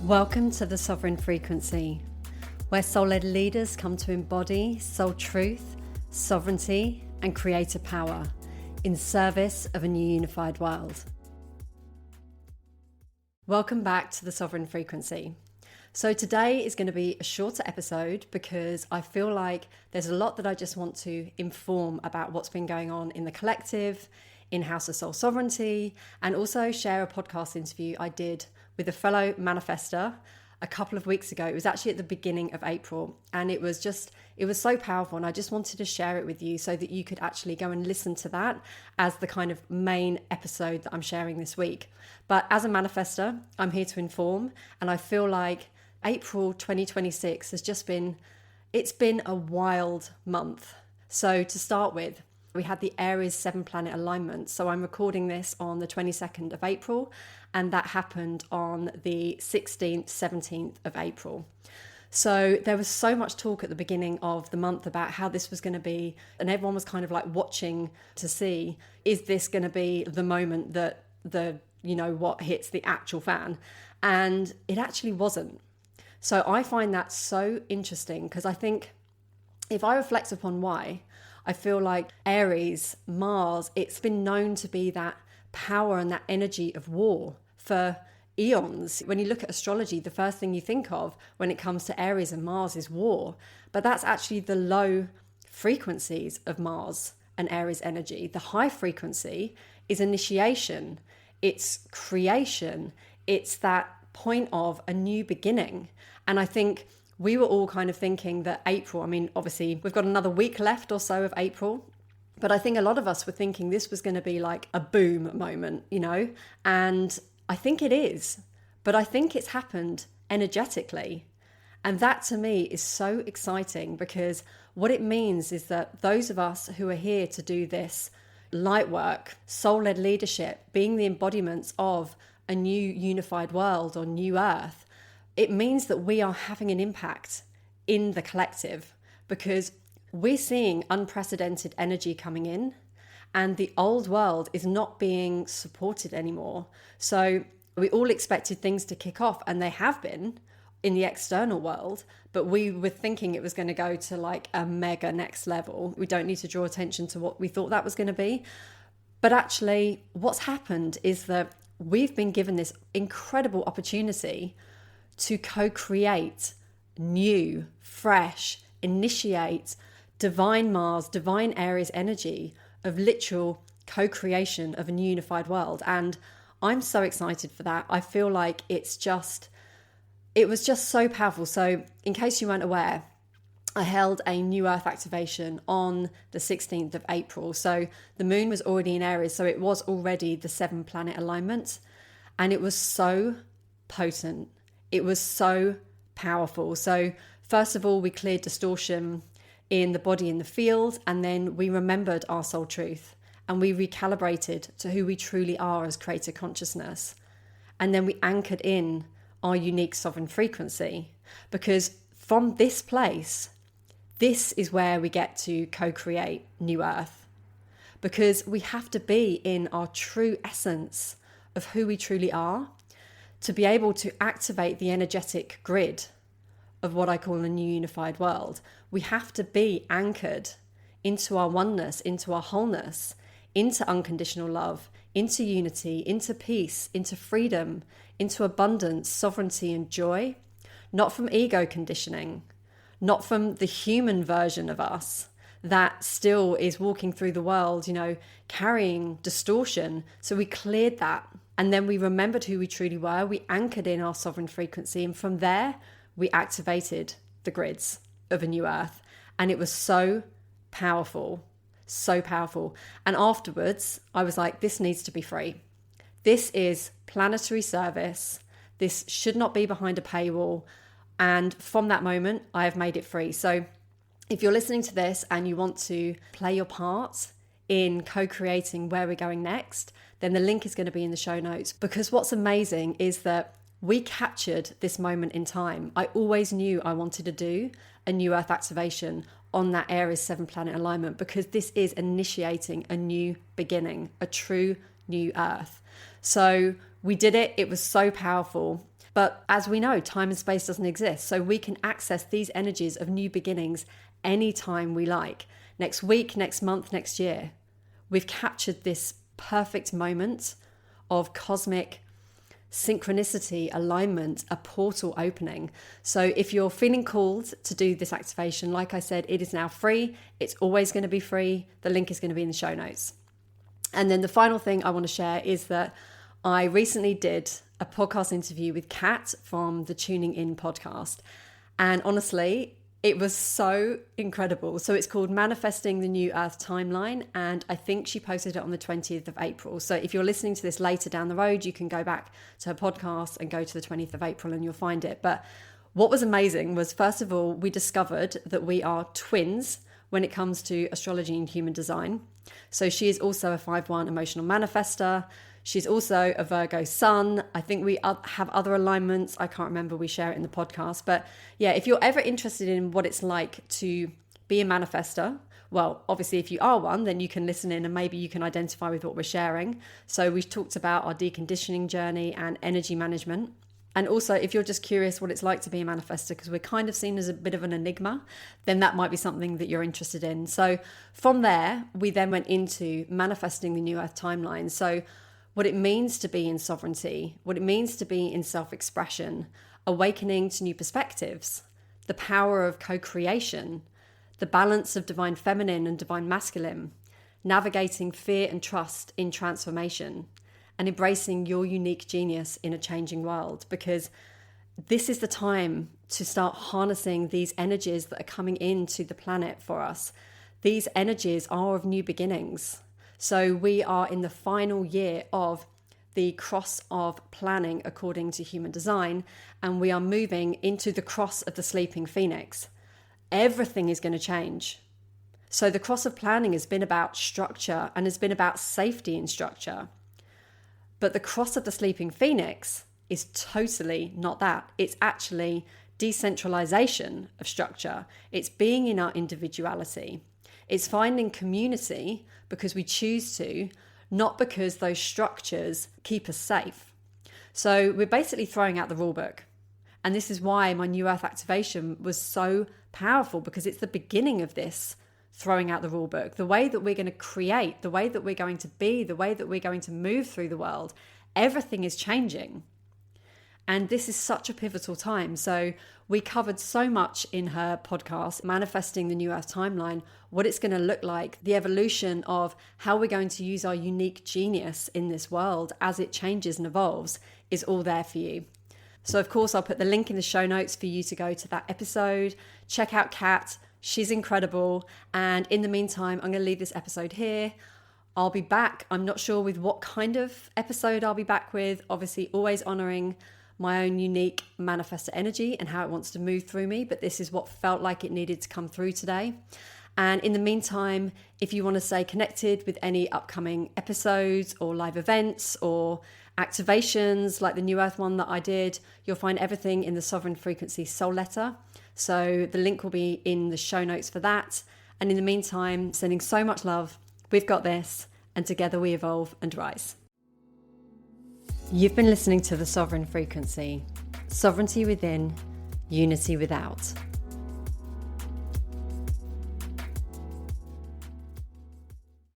Welcome to the Sovereign Frequency, where soul-led leaders come to embody soul truth, sovereignty, and creator power in service of a new unified world. Welcome back to the Sovereign Frequency. So today is going to be a shorter episode because I feel like there's a lot that I just want to inform about what's been going on in the collective, in House of Soul Sovereignty, and also share a podcast interview I did with a fellow manifestor a couple of weeks ago. It was actually at the beginning of April, and it was so powerful, and I just wanted to share it with you so that you could actually go and listen to that as the kind of main episode that I'm sharing this week. But as a manifestor, I'm here to inform, and I feel like April 2026 has been a wild month. So to start with, we had the Aries 7-planet alignment. So I'm recording this on the 22nd of April, and that happened on the 16th, 17th of April. So there was so much talk at the beginning of the month about how this was going to be, and everyone was kind of like watching to see, is this going to be the moment that what hits the actual fan? And it actually wasn't. So I find that so interesting because I think if I reflect upon why, I feel like Aries, Mars, it's been known to be that power and that energy of war for eons. When you look at astrology, the first thing you think of when it comes to Aries and Mars is war. But that's actually the low frequencies of Mars and Aries energy. The high frequency is initiation, it's creation, it's that point of a new beginning. And I think we were all kind of thinking that April, obviously we've got another week left or so of April, but I think a lot of us were thinking this was going to be like a boom moment, and I think it is, but I think it's happened energetically. And that to me is so exciting because what it means is that those of us who are here to do this light work, soul-led leadership, being the embodiments of a new unified world or new earth, it means that we are having an impact in the collective because we're seeing unprecedented energy coming in and the old world is not being supported anymore. So we all expected things to kick off, and they have been in the external world, but we were thinking it was going to go to like a mega next level. We don't need to draw attention to what we thought that was going to be. But actually what's happened is that we've been given this incredible opportunity to co-create new, fresh, initiate divine Mars, divine Aries energy of literal co-creation of a new unified world. And I'm so excited for that. I feel like it was just so powerful. So in case you weren't aware, I held a new earth activation on the 16th of April. So the moon was already in Aries. So it was already the 7-planet alignment. And it was so potent. It was so powerful. So first of all, we cleared distortion in the body in the field, and then we remembered our soul truth and we recalibrated to who we truly are as creator consciousness. And then we anchored in our unique sovereign frequency, because from this place, this is where we get to co-create new earth, because we have to be in our true essence of who we truly are to be able to activate the energetic grid of what I call a new unified world. We have to be anchored into our oneness, into our wholeness, into unconditional love, into unity, into peace, into freedom, into abundance, sovereignty, and joy, not from ego conditioning, not from the human version of us that still is walking through the world, carrying distortion. So we cleared that. And then we remembered who we truly were. We anchored in our sovereign frequency. And from there, we activated the grids of a new earth. And it was so powerful, so powerful. And afterwards, I was like, this needs to be free. This is planetary service. This should not be behind a paywall. And from that moment, I have made it free. So if you're listening to this and you want to play your part in co-creating where we're going next, then the link is going to be in the show notes. Because what's amazing is that we captured this moment in time. I always knew I wanted to do a new earth activation on that Aries 7-planet alignment, because this is initiating a new beginning, a true new earth. So we did it. It was so powerful. But as we know, time and space doesn't exist. So we can access these energies of new beginnings anytime we like. Next week, next month, next year. We've captured this perfect moment of cosmic synchronicity, alignment, a portal opening. So if you're feeling called to do this activation, like I said, it is now free. It's always going to be free. The link is going to be in the show notes. And then the final thing I want to share is that I recently did a podcast interview with Kat from the Tuning In podcast. And honestly, it was so incredible. So it's called Manifesting the New Earth Timeline. And I think she posted it on the 20th of April. So if you're listening to this later down the road, you can go back to her podcast and go to the 20th of April and you'll find it. But what was amazing was, first of all, we discovered that we are twins when it comes to astrology and human design. So she is also a 5/1 emotional manifestor. She's also a Virgo sun. I think we have other alignments. I can't remember. We share it in the podcast. But yeah, if you're ever interested in what it's like to be a manifestor, well, obviously, if you are one, then you can listen in and maybe you can identify with what we're sharing. So we've talked about our deconditioning journey and energy management. And also, if you're just curious what it's like to be a manifestor, because we're kind of seen as a bit of an enigma, then that might be something that you're interested in. So from there, we then went into manifesting the New Earth Timeline. So what it means to be in sovereignty, what it means to be in self-expression, awakening to new perspectives, the power of co-creation, the balance of divine feminine and divine masculine, navigating fear and trust in transformation, and embracing your unique genius in a changing world. Because this is the time to start harnessing these energies that are coming into the planet for us. These energies are of new beginnings. So we are in the final year of the cross of planning according to human design, and we are moving into the cross of the sleeping phoenix. Everything is going to change. So the cross of planning has been about structure and has been about safety in structure. But the cross of the sleeping phoenix is totally not that. It's actually decentralization of structure. It's being in our individuality. It's finding community because we choose to, not because those structures keep us safe. So we're basically throwing out the rule book. And this is why my New Earth activation was so powerful, because it's the beginning of this throwing out the rule book. The way that we're going to create, the way that we're going to be, the way that we're going to move through the world, everything is changing. And this is such a pivotal time. So we covered so much in her podcast, Manifesting the New Earth Timeline, what it's going to look like, the evolution of how we're going to use our unique genius in this world as it changes and evolves is all there for you. So of course, I'll put the link in the show notes for you to go to that episode. Check out Kat. She's incredible. And in the meantime, I'm going to leave this episode here. I'll be back. I'm not sure with what kind of episode I'll be back with. Obviously, always honoring my own unique manifestor energy and how it wants to move through me. But this is what felt like it needed to come through today. And in the meantime, if you want to stay connected with any upcoming episodes or live events or activations like the New Earth one that I did, you'll find everything in the Sovereign Frequency Soul Letter. So the link will be in the show notes for that. And in the meantime, sending so much love. We've got this, and together we evolve and rise. You've been listening to the Sovereign Frequency. Sovereignty within, unity without.